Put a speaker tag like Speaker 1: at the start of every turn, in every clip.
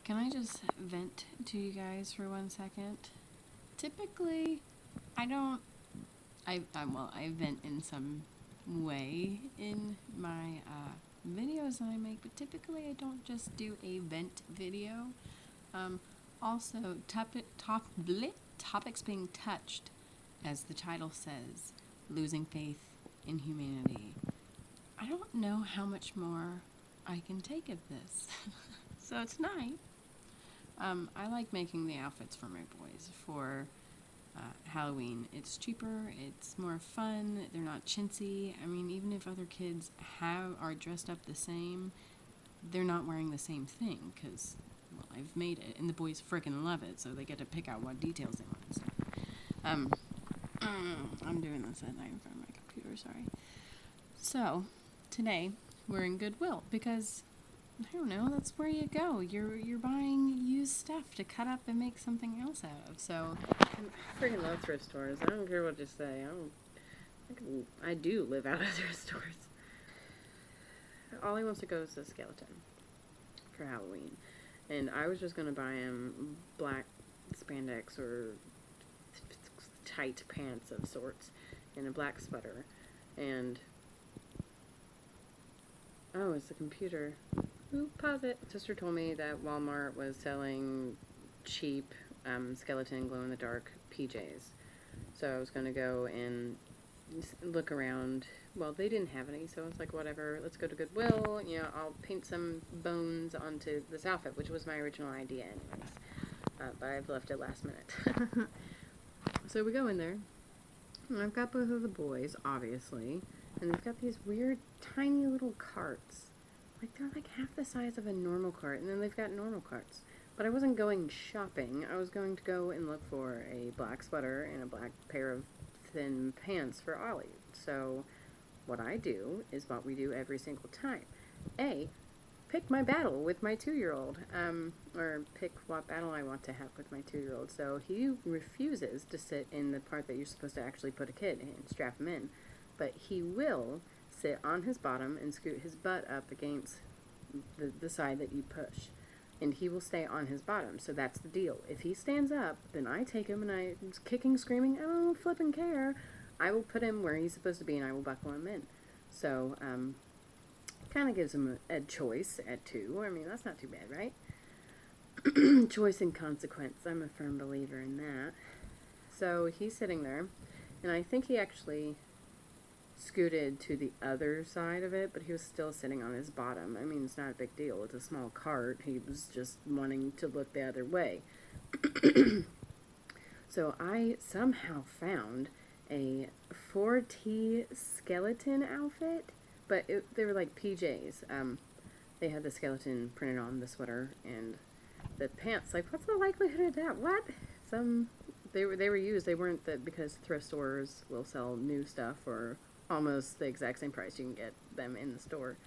Speaker 1: Can I just vent to you guys for 1 second? Typically, I don't. I vent in some way in my videos that I make, but typically I don't just do a vent video. Also, topics being touched, as the title says, losing faith in humanity. I don't know how much more I can take of this. So tonight, I like making the outfits for my boys for Halloween. It's cheaper, it's more fun, they're not chintzy. I mean, even if other kids are dressed up the same, they're not wearing the same thing because, well, I've made it, and the boys frickin' love it, so they get to pick out what details they want and stuff. I'm doing this at night in front of my computer, sorry. So, today, we're in Goodwill because, I don't know, that's where you go. You're buying used stuff to cut up and make something else out of. So, I freaking love thrift stores. I don't care what you say. I do live out of thrift stores. All he wants to go is a skeleton for Halloween. And I was just going to buy him black spandex or tight pants of sorts and a black sweater. And, oh, it's the computer. Ooh, pause it. Sister told me that Walmart was selling cheap skeleton glow-in-the-dark PJs. So I was going to go and look around. Well, they didn't have any, so I was like, whatever, let's go to Goodwill. You know, I'll paint some bones onto this outfit, which was my original idea anyways. But I've left it last minute. So we go in there, and I've got both of the boys, obviously, and they've got these weird, tiny little carts. Like, they're like half the size of a normal cart, and then they've got normal carts. But I wasn't going shopping. I was going to go and look for a black sweater and a black pair of thin pants for Ollie. So what I do is what we do every single time. A, pick my battle with my 2-year-old, or pick what battle I want to have with my 2-year-old. So he refuses to sit in the part that you're supposed to actually put a kid in, strap him in. But he will sit on his bottom and scoot his butt up against the side that you push. And he will stay on his bottom. So that's the deal. If he stands up, then I take him and I'm kicking, screaming, I don't flipping care. I will put him where he's supposed to be and I will buckle him in. So, kind of gives him a choice at 2. I mean, that's not too bad, right? Choice and consequence. I'm a firm believer in that. So he's sitting there, and I think he actually scooted to the other side of it, but he was still sitting on his bottom. I mean, it's not a big deal. It's a small cart. He was just wanting to look the other way. So I somehow found a 4T skeleton outfit, but they were like PJs. They had the skeleton printed on the sweater and the pants. Like, what's the likelihood of that? What? They were used. They weren't because thrift stores will sell new stuff for almost the exact same price. You can get them in the store.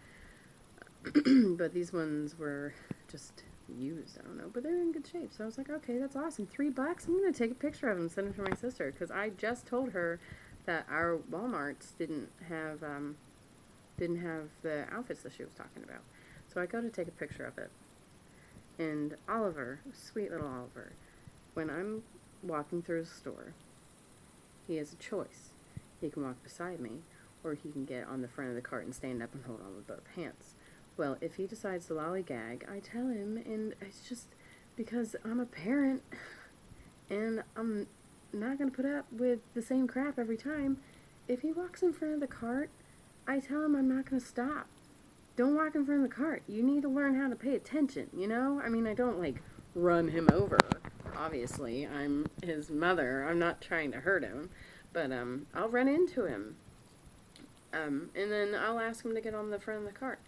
Speaker 1: But these ones were just used. I don't know, but they're in good shape. So I was like, okay, that's awesome. $3. I'm gonna take a picture of them and send them to my sister because I just told her that our Walmarts didn't have the outfits that she was talking about. So I go to take a picture of it, and Oliver, sweet little Oliver, when I'm walking through the store, he has a choice. He can walk beside me, or he can get on the front of the cart and stand up and hold on with both hands. Well, if he decides to lollygag, I tell him, and it's just because I'm a parent, and I'm not going to put up with the same crap every time. If he walks in front of the cart, I tell him I'm not going to stop. Don't walk in front of the cart. You need to learn how to pay attention, you know? I mean, I don't, like, run him over. Obviously, I'm his mother. I'm not trying to hurt him. But, I'll run into him. And then I'll ask him to get on the front of the cart.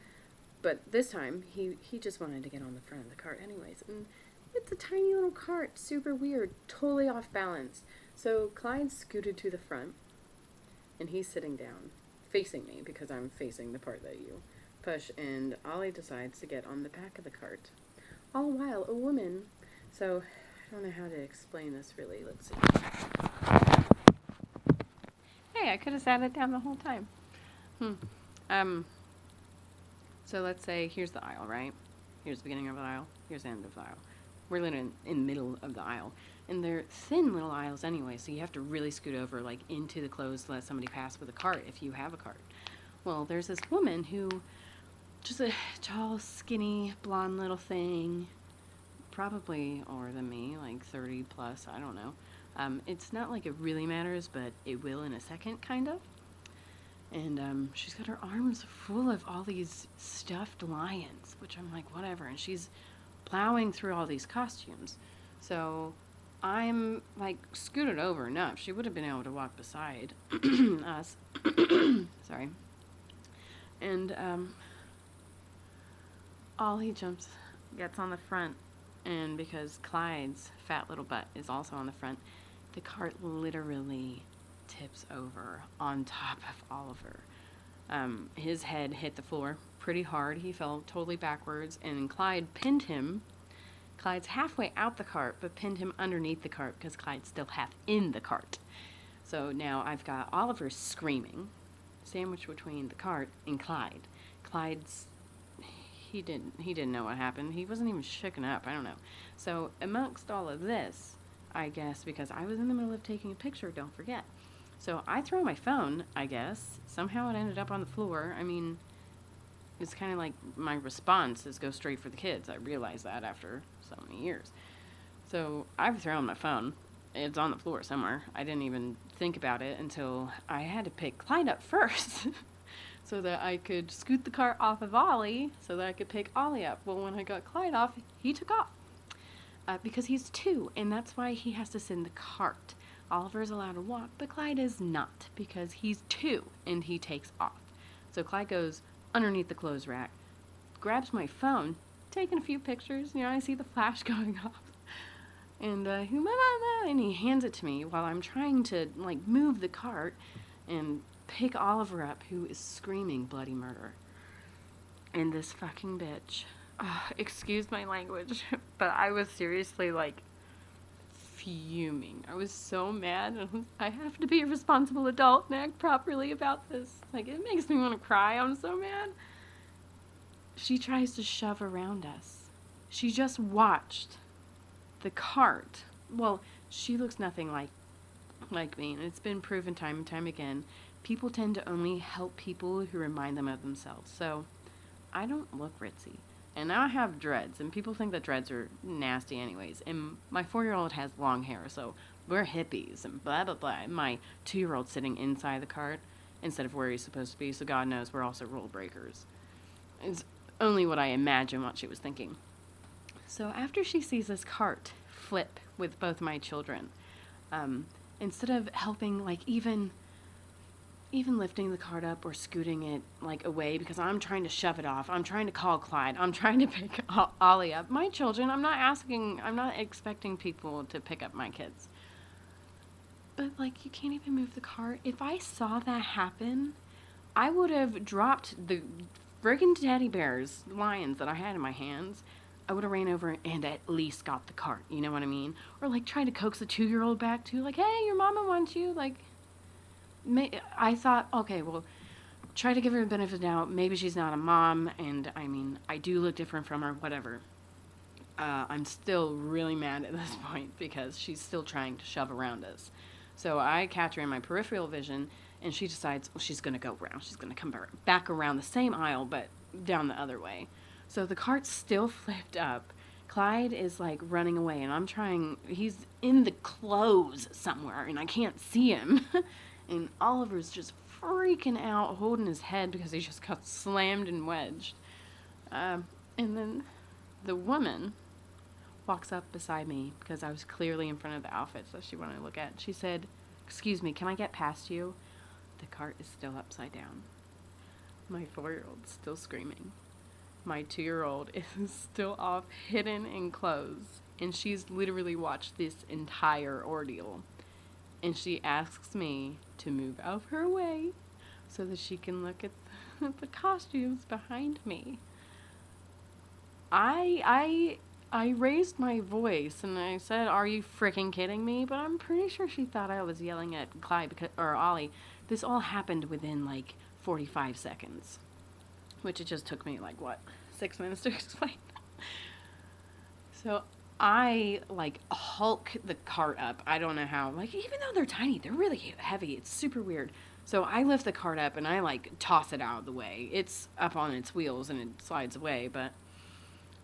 Speaker 1: But this time, he just wanted to get on the front of the cart anyways. And it's a tiny little cart. Super weird. Totally off balance. So Clyde scooted to the front. And he's sitting down, facing me, because I'm facing the part that you push. And Ollie decides to get on the back of the cart. All while a woman... So, I don't know how to explain this really. Let's see. Hey, I could have sat it down the whole time. So let's say, here's the aisle, right? Here's the beginning of the aisle. Here's the end of the aisle. We're literally in the middle of the aisle. And they're thin little aisles anyway, so you have to really scoot over, like, into the clothes to let somebody pass with a cart if you have a cart. Well, there's this woman who, just a tall, skinny, blonde little thing, probably older than me, like 30 plus, I don't know. It's not like it really matters, but it will in a second, kind of. And she's got her arms full of all these stuffed lions, which I'm like, whatever. And she's plowing through all these costumes. So I'm like scooted over enough. She would have been able to walk beside us. Sorry. And Ollie gets on the front. And because Clyde's fat little butt is also on the front, the cart literally tips over on top of Oliver. His head hit the floor pretty hard. He fell totally backwards, and Clyde pinned him. Clyde's halfway out the cart, but pinned him underneath the cart because Clyde's still half in the cart. So now I've got Oliver screaming, sandwiched between the cart and Clyde. He didn't know what happened. He wasn't even shooken up. I don't know. So amongst all of this, I guess, because I was in the middle of taking a picture, don't forget. So I throw my phone, I guess. Somehow it ended up on the floor. I mean, it's kind of like my response is go straight for the kids. I realized that after so many years. So I've thrown my phone. It's on the floor somewhere. I didn't even think about it until I had to pick Clyde up first so that I could scoot the cart off of Ollie so that I could pick Ollie up. Well, when I got Clyde off, he took off because he's 2, and that's why he has to sit in the cart. Oliver's allowed to walk, but Clyde is not because he's 2 and he takes off. So Clyde goes underneath the clothes rack, grabs my phone, taking a few pictures. You know, I see the flash going off. And he hands it to me while I'm trying to, like, move the cart and pick Oliver up, who is screaming bloody murder. And this fucking bitch, excuse my language, but I was seriously, like, fuming. I was so mad. I have to be a responsible adult and act properly about this. Like, it makes me want to cry. I'm so mad. She tries to shove around us. She just watched the cart. Well, she looks nothing like me, and it's been proven time and time again. People tend to only help people who remind them of themselves. So, I don't look ritzy. And now I have dreads, and people think that dreads are nasty anyways. And my 4-year-old has long hair, so we're hippies and blah, blah, blah. And my 2-year-old's sitting inside the cart instead of where he's supposed to be, so God knows we're also rule breakers. It's only what I imagine what she was thinking. So after she sees this cart flip with both my children, instead of helping, like, even lifting the cart up or scooting it, like, away because I'm trying to shove it off, I'm trying to call Clyde, I'm trying to pick Ollie up. My children, I'm not expecting people to pick up my kids. But, like, you can't even move the cart. If I saw that happen, I would have dropped the friggin' teddy bears, lions that I had in my hands. I would have ran over and at least got the cart, you know what I mean? Or, like, try to coax the 2-year-old back too, like, hey, your mama wants you, like, I thought, okay, well, try to give her the benefit of the doubt. Maybe she's not a mom, and, I mean, I do look different from her, whatever. I'm still really mad at this point because she's still trying to shove around us. So I catch her in my peripheral vision, and she decides, well, she's going to go around. She's going to come back around the same aisle, but down the other way. So the cart's still flipped up. Clyde is, like, running away, and he's in the clothes somewhere, and I can't see him. And Oliver's just freaking out, holding his head because he just got slammed and wedged. And then the woman walks up beside me because I was clearly in front of the outfits that she wanted to look at. She said, "Excuse me, can I get past you?" The cart is still upside down. My 4-year-old's still screaming. My 2-year-old is still off, hidden in clothes. And she's literally watched this entire ordeal. And she asks me to move out of her way so that she can look at the costumes behind me. I raised my voice and I said, "Are you freaking kidding me?" But I'm pretty sure she thought I was yelling at Clyde or Ollie. This all happened within, like, 45 seconds. Which it just took me, like, 6 minutes to explain. So I like hulk the cart up. I don't know how. Like, even though they're tiny, they're really heavy. It's super weird. So I lift the cart up and I like toss it out of the way. It's up on its wheels and it slides away, but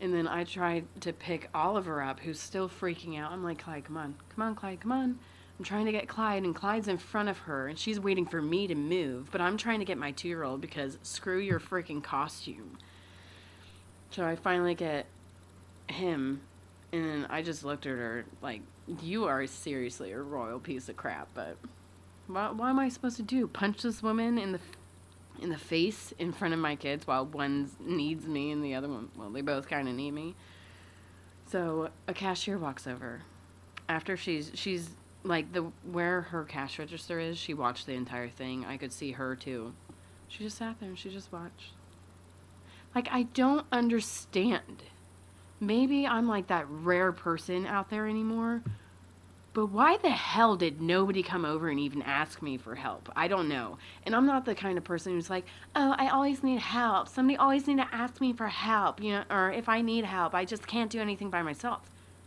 Speaker 1: and then I tried to pick Oliver up, who's still freaking out. I'm like, Clyde, come on. Come on, Clyde, come on. I'm trying to get Clyde, and Clyde's in front of her, and she's waiting for me to move, but I'm trying to get my 2-year-old because screw your freaking costume. So I finally get him, and then I just looked at her like, you are seriously a royal piece of crap, but what am I supposed to do? Punch this woman in the face in front of my kids while one needs me and the other one, well, they both kind of need me. So a cashier walks over. After she's like where her cash register is, she watched the entire thing. I could see her too. She just sat there and she just watched. Like, I don't understand. Maybe I'm like that rare person out there anymore. But why the hell did nobody come over and even ask me for help? I don't know. And I'm not the kind of person who's like, oh, I always need help. Somebody always need to ask me for help, you know, or if I need help, I just can't do anything by myself.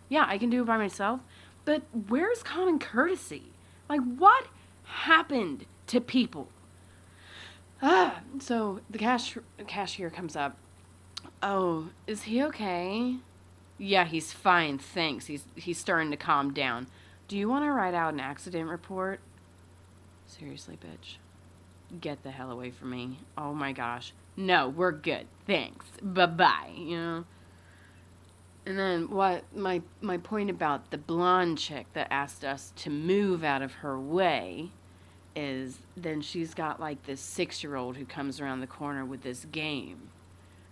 Speaker 1: Yeah, I can do it by myself. But where's common courtesy? Like, what happened to people? So the cashier comes up. Oh, is he okay? Yeah, he's fine, thanks. He's starting to calm down. Do you want to write out an accident report? Seriously, bitch. Get the hell away from me. Oh my gosh. No, we're good. Thanks. Bye-bye, you know? And then what my point about the blonde chick that asked us to move out of her way is then she's got like this 6-year-old who comes around the corner with this game.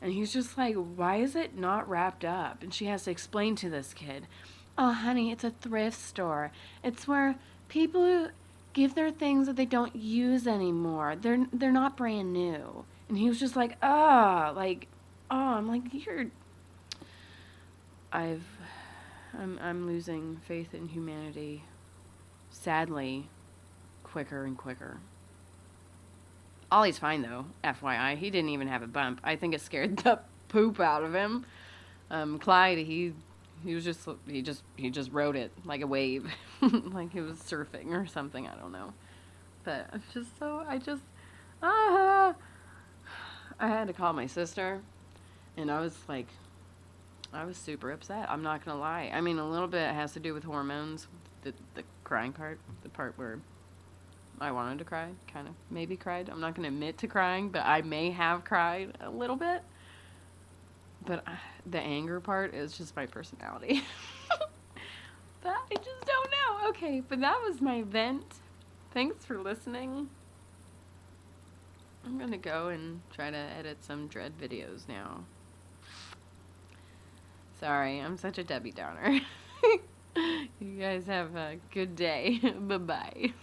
Speaker 1: And he's just like, why is it not wrapped up? And she has to explain to this kid, oh, honey, it's a thrift store. It's where people give their things that they don't use anymore. They're not brand new. And he was just like, I'm like, I'm losing faith in humanity, sadly, quicker and quicker. Ollie's fine though, FYI. He didn't even have a bump. I think it scared the poop out of him. Clyde, he just rode it like a wave, like he was surfing or something. I don't know. But I had to call my sister, and I was super upset. I'm not gonna lie. I mean, a little bit has to do with hormones. The crying part, the part where I wanted to cry, kind of maybe cried. I'm not going to admit to crying, but I may have cried a little bit. But the anger part is just my personality. But I just don't know. Okay, but that was my vent. Thanks for listening. I'm going to go and try to edit some Dread videos now. Sorry, I'm such a Debbie Downer. You guys have a good day. Bye-bye.